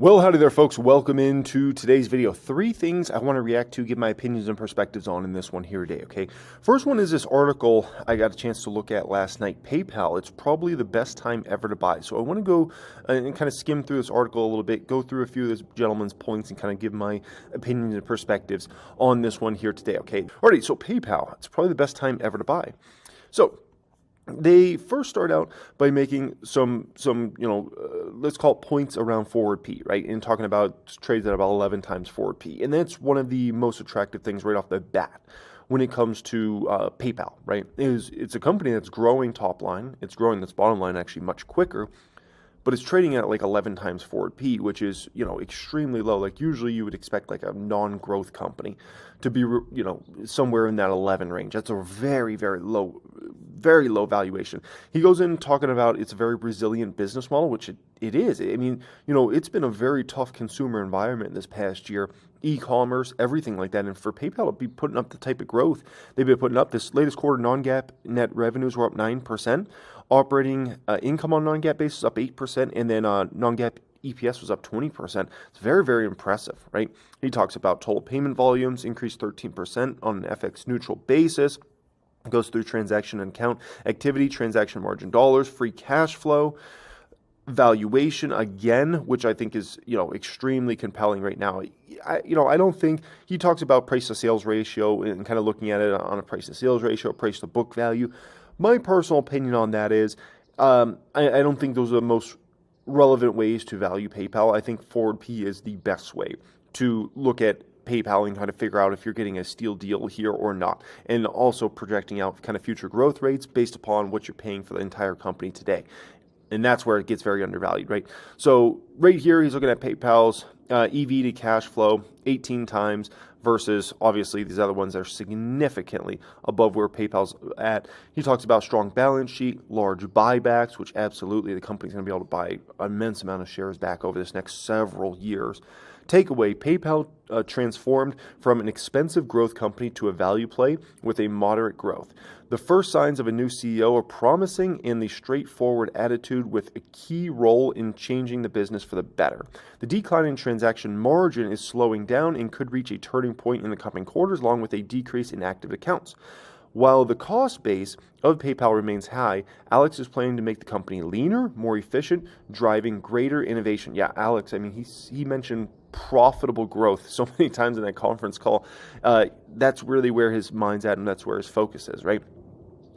Well, howdy there, folks. Welcome into today's video. Three things I want to react to, give my opinions and perspectives on in this one here today, okay? First one is this article I got a chance to look at last night. PayPal, it's probably the best time ever to buy. So I want to go and kind of skim through this article a little bit, go through a few of this gentleman's points and kind of give my opinions and perspectives on this one here today, okay? Alrighty, so PayPal, it's probably the best time ever to buy. So they first start out by making some let's call it points around forward P, right? And talking about trades at about 11 times forward P. And that's one of the most attractive things right off the bat when it comes to PayPal, right? It's a company that's growing top line. It's growing its bottom line actually much quicker, but it's trading at like 11 times forward P, which is, extremely low. Like usually you would expect like a non-growth company to be, somewhere in that 11 range. That's a very, very low valuation. He goes in talking about it's a very resilient business model, which it is. I mean, it's been a very tough consumer environment this past year, e-commerce, everything like that. And for PayPal to be putting up the type of growth they've been putting up, this latest quarter non-GAAP net revenues were up 9%. Operating income on non-GAAP basis up 8%, and then non-GAAP EPS was up 20%. It's very, very impressive, right? He talks about total payment volumes increased 13% on an FX neutral basis. Goes through transaction and account activity, transaction margin dollars, free cash flow, valuation again, which I think is, extremely compelling right now. I don't think he talks about price to sales ratio and kind of looking at it on a price to sales ratio, price to book value. My personal opinion on that is I don't think those are the most relevant ways to value PayPal. I think forward P is the best way to look at PayPal and kind of figure out if you're getting a steal deal here or not. And also projecting out kind of future growth rates based upon what you're paying for the entire company today. And that's where it gets very undervalued, right? So right here, he's looking at PayPal's EV to cash flow 18 times versus obviously these other ones that are significantly above where PayPal's at. He talks about strong balance sheet, large buybacks, which absolutely the company's going to be able to buy an immense amount of shares back over this next several years. Takeaway, PayPal transformed from an expensive growth company to a value play with a moderate growth. The first signs of a new CEO are promising in the straightforward attitude with a key role in changing the business for the better. The decline in transaction margin is slowing down and could reach a turning point in the coming quarters, along with a decrease in active accounts. While the cost base of PayPal remains high, Alex is planning to make the company leaner, more efficient, driving greater innovation. Yeah, Alex, I mean, he mentioned profitable growth so many times in that conference call. That's really where his mind's at, and that's where his focus is, right?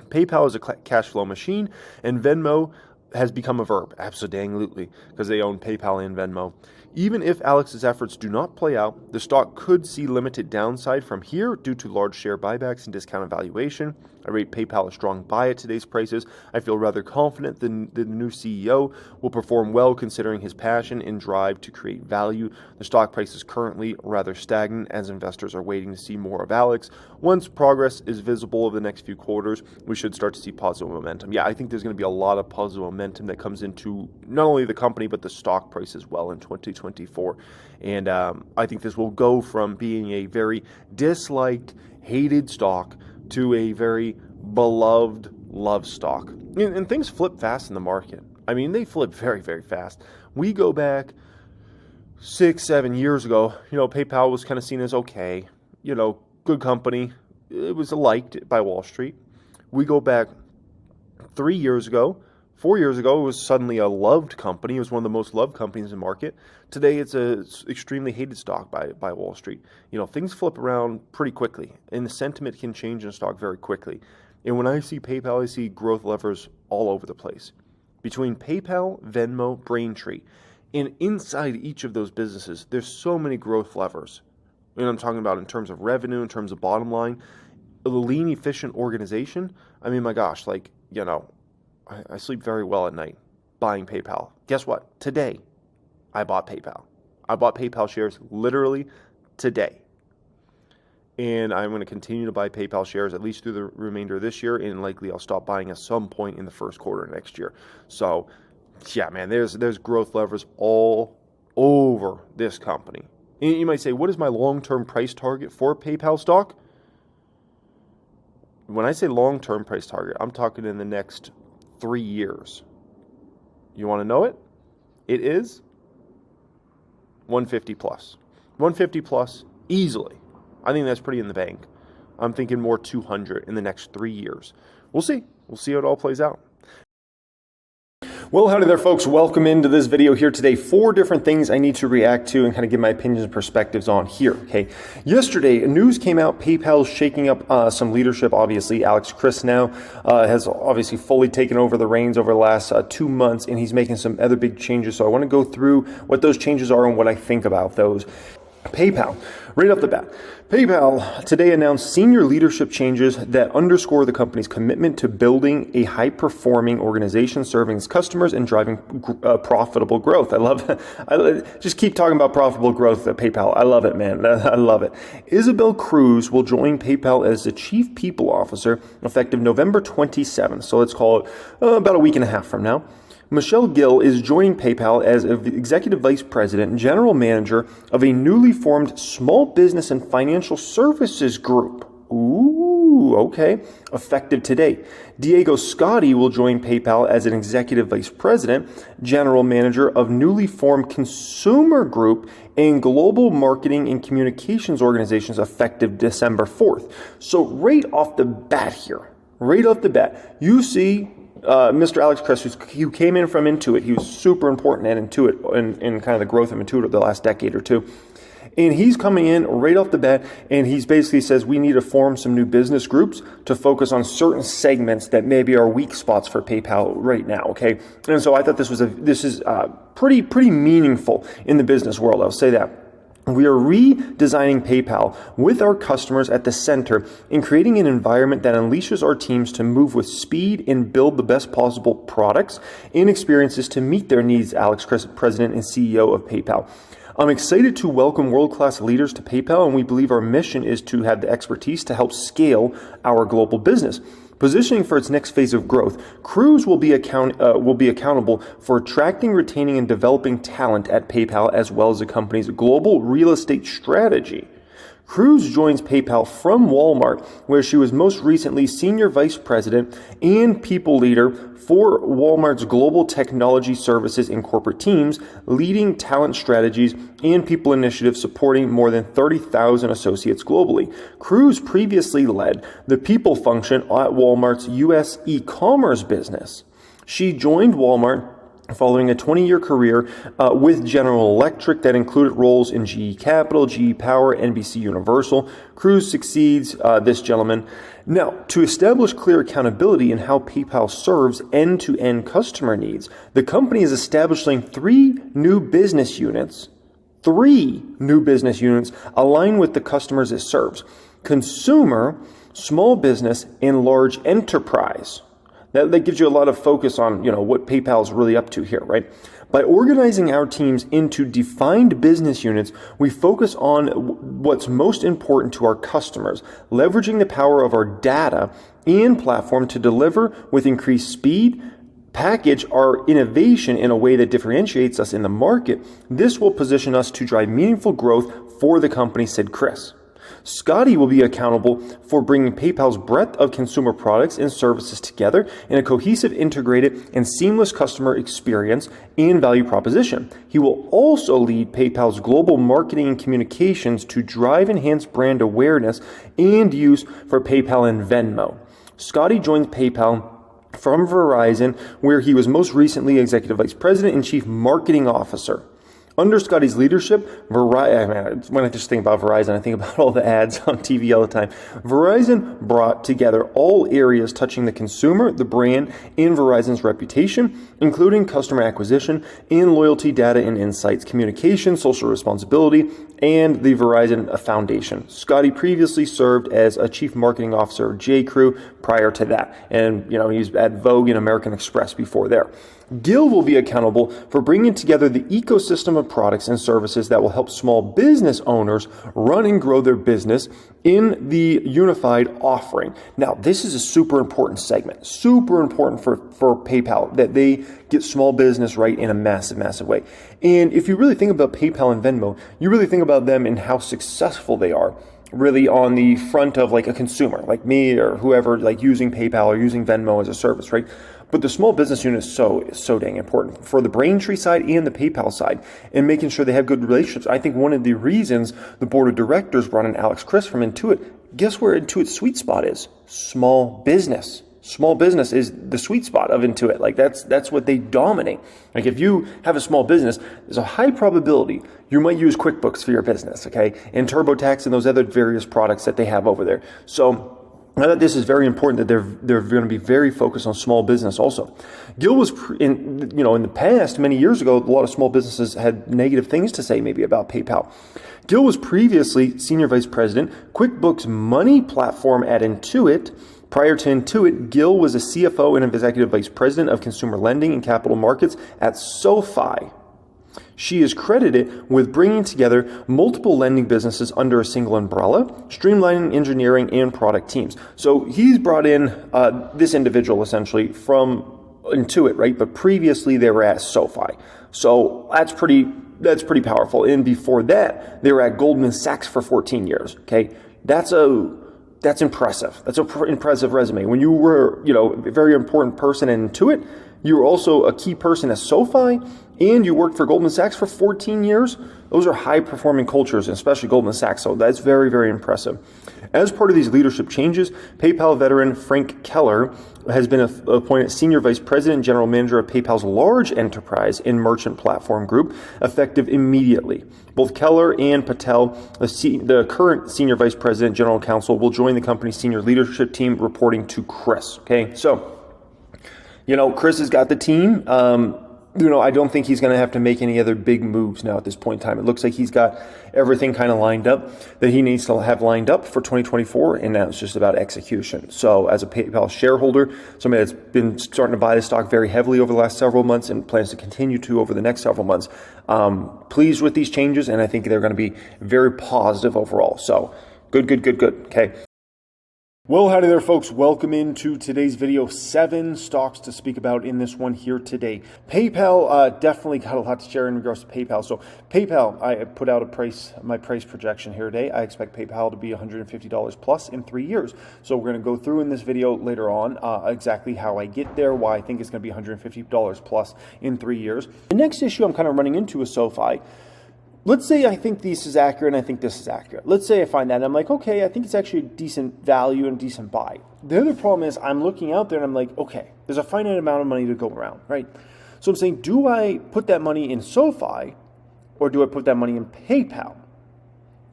PayPal is a cash flow machine, and Venmo has become a verb. Absolutely, because they own PayPal and Venmo. Even if Alex's efforts do not play out, the stock could see limited downside from here due to large share buybacks and discounted valuation. I rate PayPal a strong buy at today's prices. I feel rather confident the new CEO will perform well considering his passion and drive to create value. The stock price is currently rather stagnant as investors are waiting to see more of Alex. Once progress is visible over the next few quarters, we should start to see positive momentum. Yeah, I think there's going to be a lot of positive momentum that comes into not only the company, but the stock price as well in 2024. And I think this will go from being a very disliked, hated stock to a very beloved, loved stock. And things flip fast in the market. I mean, they flip very, very fast. We go back 6-7 years ago, PayPal was kind of seen as okay, good company. It was liked by Wall Street. We go back 3 years ago, 4 years ago, it was suddenly a loved company. It was one of the most loved companies in the market. Today, it's an extremely hated stock by Wall Street. Things flip around pretty quickly, and the sentiment can change in a stock very quickly. And when I see PayPal, I see growth levers all over the place. Between PayPal, Venmo, Braintree, and inside each of those businesses, there's so many growth levers. I'm talking about in terms of revenue, in terms of bottom line, a lean, efficient organization. I mean, my gosh, I sleep very well at night buying PayPal. Guess what? Today, I bought PayPal. I bought PayPal shares literally today. And I'm going to continue to buy PayPal shares at least through the remainder of this year, and likely I'll stop buying at some point in the first quarter next year. So, yeah, man, there's growth levers all over this company. And you might say, what is my long-term price target for PayPal stock? When I say long-term price target, I'm talking in the next 3 years. You want to know it? It is 150 plus. 150 plus easily. I think that's pretty in the bank. I'm thinking more 200 in the next 3 years. We'll see. We'll see how it all plays out. Well, howdy there, folks. Welcome into this video here today. 4 different things I need to react to and kind of give my opinions and perspectives on here, okay? Yesterday, news came out, PayPal's shaking up some leadership, obviously. Alex Chriss now has obviously fully taken over the reins over the last 2 months, and he's making some other big changes. So I want to go through what those changes are and what I think about those. PayPal, right off the bat. PayPal today announced senior leadership changes that underscore the company's commitment to building a high-performing organization serving its customers and driving profitable growth. I just keep talking about profitable growth at PayPal. I love it, man. I love it. Isabel Cruz will join PayPal as the Chief People Officer effective November 27th. So let's call it about a week and a half from now. Michelle Gill is joining PayPal as Executive Vice President and General Manager of a newly formed Small Business and Financial Services Group. Ooh, okay. Effective today. Diego Scotti will join PayPal as an Executive Vice President, General Manager of newly formed Consumer Group and Global Marketing and Communications Organizations effective December 4th. So right off the bat here, you see Mr. Alex Chriss, who came in from Intuit. He was super important at Intuit in kind of the growth of Intuit the last decade or two. And he's coming in right off the bat, and he's basically says we need to form some new business groups to focus on certain segments that maybe are weak spots for PayPal right now, okay? And so I thought this is pretty meaningful in the business world, I'll say that. We are redesigning PayPal with our customers at the center and creating an environment that unleashes our teams to move with speed and build the best possible products and experiences to meet their needs, Alex Chriss, President and CEO of PayPal. I'm excited to welcome world-class leaders to PayPal, and we believe our mission is to have the expertise to help scale our global business. Positioning for its next phase of growth, Cruz will be accountable for attracting, retaining, and developing talent at PayPal, as well as the company's global real estate strategy. Cruz joins PayPal from Walmart, where she was most recently Senior Vice President and People Leader for Walmart's global technology services and corporate teams, leading talent strategies and people initiatives supporting more than 30,000 associates globally. Cruz previously led the people function at Walmart's U.S. e-commerce business. She joined Walmart following a 20-year career with General Electric that included roles in GE Capital, GE Power, NBC Universal. Cruz succeeds this gentleman. Now, to establish clear accountability in how PayPal serves end-to-end customer needs, the company is establishing 3 new business units aligned with the customers it serves: consumer, small business, and large enterprise. That gives you a lot of focus on, what PayPal is really up to here, right? By organizing our teams into defined business units, we focus on what's most important to our customers, leveraging the power of our data and platform to deliver with increased speed, package our innovation in a way that differentiates us in the market. This will position us to drive meaningful growth for the company, said Chriss. Scotti will be accountable for bringing PayPal's breadth of consumer products and services together in a cohesive, integrated, and seamless customer experience and value proposition. He will also lead PayPal's global marketing and communications to drive enhanced brand awareness and use for PayPal and Venmo. Scotti joins PayPal from Verizon, where he was most recently Executive Vice President and Chief Marketing Officer. Under Scotty's leadership, when I just think about Verizon, I think about all the ads on TV all the time. Verizon brought together all areas touching the consumer, the brand, and Verizon's reputation, including customer acquisition and loyalty data and insights, communication, social responsibility, and the Verizon Foundation. Scotty previously served as a chief marketing officer of J.Crew prior to that. And, he was at Vogue and American Express before there. Gill will be accountable for bringing together the ecosystem of products and services that will help small business owners run and grow their business in the unified offering. Now, this is a super important segment, super important for PayPal, that they get small business right in a massive, massive way. And if you really think about PayPal and Venmo, you really think about them and how successful they are, really on the front of like a consumer, like me or whoever, like using PayPal or using Venmo as a service, right? But the small business unit is so dang important for the Braintree side and the PayPal side, and making sure they have good relationships. I think one of the reasons the board of directors brought in Alex Chris from Intuit, guess where Intuit's sweet spot is? Small business. Small business is the sweet spot of Intuit. Like that's what they dominate. Like if you have a small business, there's a high probability you might use QuickBooks for your business, okay? And TurboTax and those other various products that they have over there. So I thought this is very important that they're going to be very focused on small business also. Gil was in the past, many years ago, a lot of small businesses had negative things to say maybe about PayPal. Gil was previously Senior Vice President, QuickBooks Money Platform at Intuit. Prior to Intuit, Gil was a CFO and Executive Vice President of Consumer Lending and Capital Markets at SoFi. She is credited with bringing together multiple lending businesses under a single umbrella, streamlining engineering and product teams. So he's brought in this individual essentially from Intuit, right? But previously they were at SoFi. So that's pretty powerful. And before that, they were at Goldman Sachs for 14 years. Okay, that's impressive. That's an impressive resume. When you were, a very important person in Intuit, you were also a key person at SoFi, and you worked for Goldman Sachs for 14 years. Those are high-performing cultures, especially Goldman Sachs, so that's very, very impressive. As part of these leadership changes, PayPal veteran Frank Keller has been appointed Senior Vice President and General Manager of PayPal's large enterprise and merchant platform group, effective immediately. Both Keller and Patel, the current Senior Vice President General Counsel, will join the company's senior leadership team, reporting to Chris. Okay, so Chris has got the team. I don't think he's going to have to make any other big moves now at this point in time. It looks like he's got everything kind of lined up that he needs to have lined up for 2024, and now it's just about execution. So as a PayPal shareholder, somebody that's been starting to buy the stock very heavily over the last several months and plans to continue to over the next several months, pleased with these changes, and I think they're going to be very positive overall. So good. Okay. Well, howdy there, folks. Welcome into today's video. 7 stocks to speak about in this one here today. PayPal, definitely got a lot to share in regards to PayPal. So PayPal, I put out my price projection here today. I expect PayPal to be $150 plus in 3 years. So we're going to go through in this video later on exactly how I get there, why I think it's going to be $150 plus in 3 years. The next issue I'm kind of running into is SoFi. Let's say I think this is accurate and I think this is accurate. Let's say I find that and I'm like, okay, I think it's actually a decent value and decent buy. The other problem is I'm looking out there and I'm like, okay, there's a finite amount of money to go around, right? So I'm saying, do I put that money in SoFi or do I put that money in PayPal?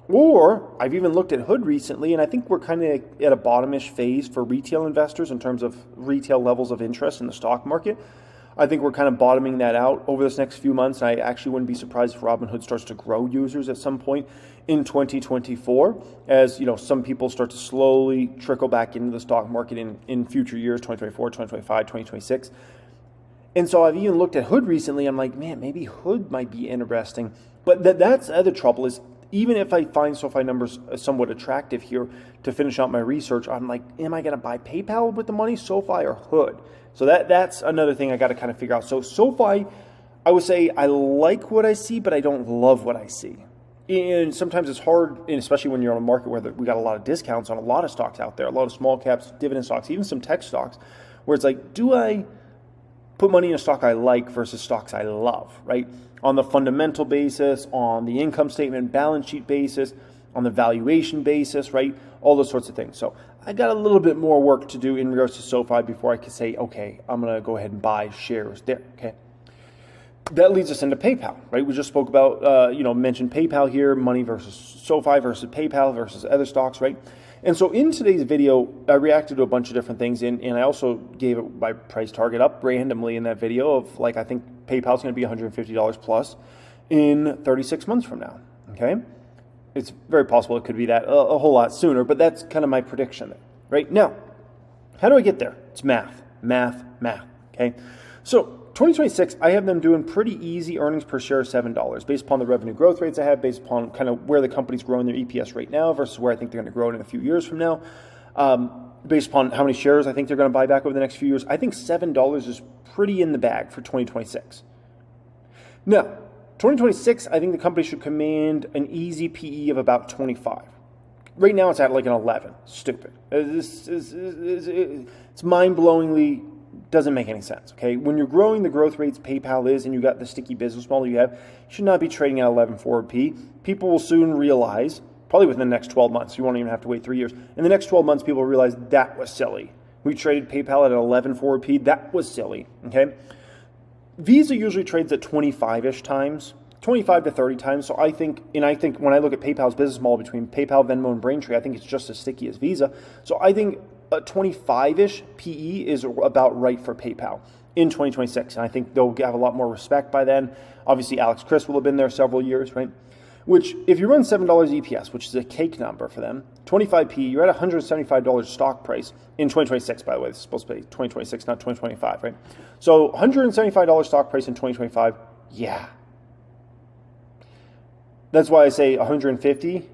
Or I've even looked at Hood recently, and I think we're kind of at a bottomish phase for retail investors in terms of retail levels of interest in the stock market. I think we're kind of bottoming that out over this next few months. And I actually wouldn't be surprised if Robinhood starts to grow users at some point in 2024, as some people start to slowly trickle back into the stock market in future years, 2024, 2025, 2026. And so I've even looked at Hood recently. I'm like, man, maybe Hood might be interesting. But that's the other trouble is, even if I find SoFi numbers somewhat attractive here to finish out my research, I'm like, am I going to buy PayPal with the money, SoFi, or Hood? So that's another thing I got to kind of figure out. So SoFi, I would say I like what I see, but I don't love what I see. And sometimes it's hard, and especially when you're on a market where we got a lot of discounts on a lot of stocks out there, a lot of small caps, dividend stocks, even some tech stocks, where it's like, do I put money in a stock I like versus stocks I love, right? On the fundamental basis, on the income statement, balance sheet basis, on the valuation basis, right? All those sorts of things. So I got a little bit more work to do in regards to SoFi before I could say, okay, I'm going to go ahead and buy shares there, okay? That leads us into PayPal, right? We just spoke about, mentioned PayPal here, money versus SoFi versus PayPal versus other stocks, right? And so in today's video, I reacted to a bunch of different things, and I also gave it my price target up randomly in that video of, like, I think PayPal's going to be $150 plus in 36 months from now, okay? It's very possible it could be that a whole lot sooner, but that's kind of my prediction there, right? Now, how do I get there? It's math, okay? So 2026, I have them doing pretty easy earnings per share of $7 based upon the revenue growth rates I have, based upon kind of where the company's growing their EPS right now versus where I think they're going to grow it in a few years from now. Based upon how many shares I think they're going to buy back over the next few years, I think $7 is pretty in the bag for 2026. Now, 2026, I think the company should command an easy PE of about 25. Right now, it's at like an 11. Stupid. It's mind-blowingly doesn't make any sense, okay? When you're growing the growth rates PayPal is and you got the sticky business model you have, you should not be trading at 11 forward P. People will soon realize, probably within the next 12 months, you won't even have to wait 3 years. In the next 12 months, people will realize that was silly. We traded PayPal at an 11 forward P. That was silly, okay? Visa usually trades at 25-ish times, 25 to 30 times. So I think when I look at PayPal's business model between PayPal, Venmo, and Braintree, I think it's just as sticky as Visa. So I think a 25-ish PE is about right for PayPal in 2026. And I think they'll have a lot more respect by then. Obviously, Alex Chris will have been there several years, right? Which, if you run $7 EPS, which is a cake number for them, 25 PE, you're at $175 stock price in 2026, by the way. This is supposed to be 2026, not 2025, right? So $175 stock price in 2025, yeah. That's why I say 150,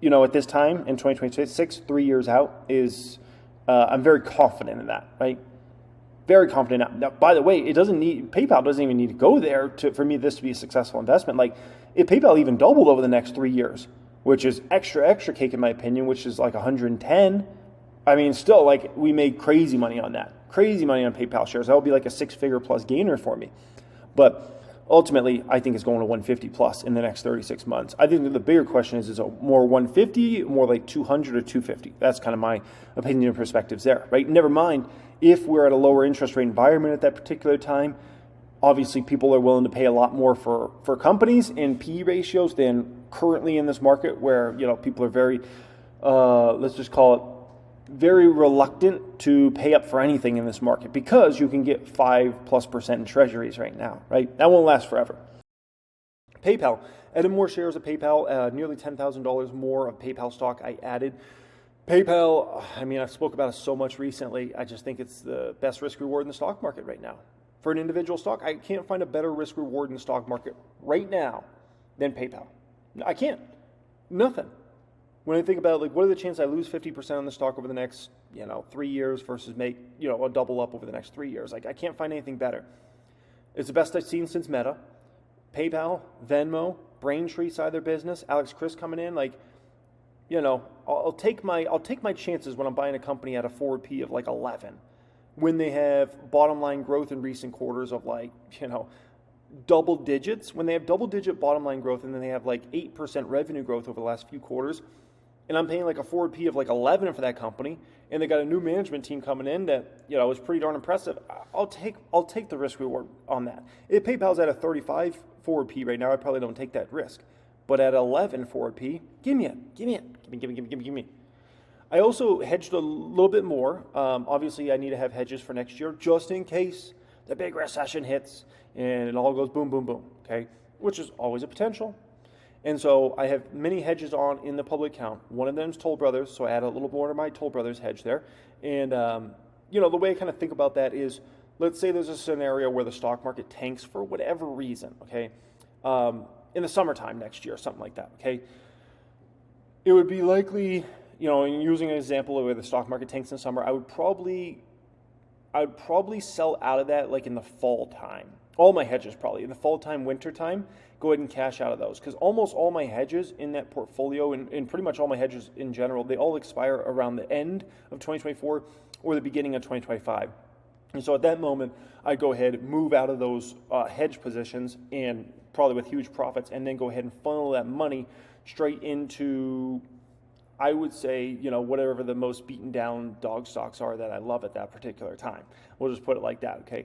at this time in 2026, 3 years out, is I'm very confident in that, right? Very confident in that. Now, by the way, PayPal doesn't even need to go there for me this to be a successful investment. Like, if PayPal even doubled over the next 3 years, which is extra cake in my opinion, which is like 110, I mean, still, like, we made crazy money on that. Crazy money on PayPal shares. That would be like a 6-figure plus gainer for me. But ultimately, I think it's going to 150 plus in the next 36 months. I think the bigger question is it more 150, more like 200 or 250? That's kind of my opinion and perspectives there, right? Never mind, if we're at a lower interest rate environment at that particular time, obviously people are willing to pay a lot more for companies in PE ratios than currently in this market where, people are very, let's just call it, very reluctant to pay up for anything in this market because you can get 5+% in treasuries right now, right? That won't last forever. PayPal, added more shares of PayPal, nearly $10,000 more of PayPal stock I added. PayPal, I mean, I've spoke about it so much recently. I just think it's the best risk reward in the stock market right now. For an individual stock, I can't find a better risk reward in the stock market right now than PayPal. I can't. Nothing. When I think about, like, what are the chances I lose 50% on the stock over the next, 3 years versus make, a double up over the next 3 years? Like, I can't find anything better. It's the best I've seen since Meta. PayPal, Venmo, Braintree side of their business, Alex Chris coming in, like, I'll take my chances when I'm buying a company at a forward P of like 11, when they have bottom line growth in recent quarters of like, double digits, when they have double digit bottom line growth and then they have like 8% revenue growth over the last few quarters, and I'm paying like a forward P of like 11 for that company, and they got a new management team coming in that, is pretty darn impressive, I'll take the risk reward on that. If PayPal's at a 35 forward P right now, I probably don't take that risk. But at 11 forward P, give me it. I also hedged a little bit more. Obviously, I need to have hedges for next year just in case the big recession hits and it all goes boom, boom, boom, okay? Which is always a potential. And so I have many hedges on in the public account. One of them is Toll Brothers, so I add a little more to my Toll Brothers hedge there. And, the way I kind of think about that is, let's say there's a scenario where the stock market tanks for whatever reason, okay? In the summertime next year, something like that, okay? It would be likely, using an example of where the stock market tanks in the summer, I would probably sell out of that like in the fall time. All my hedges probably. In the fall time, winter time, go ahead and cash out of those. Because almost all my hedges in that portfolio, and pretty much all my hedges in general, they all expire around the end of 2024 or the beginning of 2025. And so at that moment, I go ahead and move out of those hedge positions, and probably with huge profits, and then go ahead and funnel that money straight into, I would say, whatever the most beaten down dog stocks are that I love at that particular time. We'll just put it like that, okay?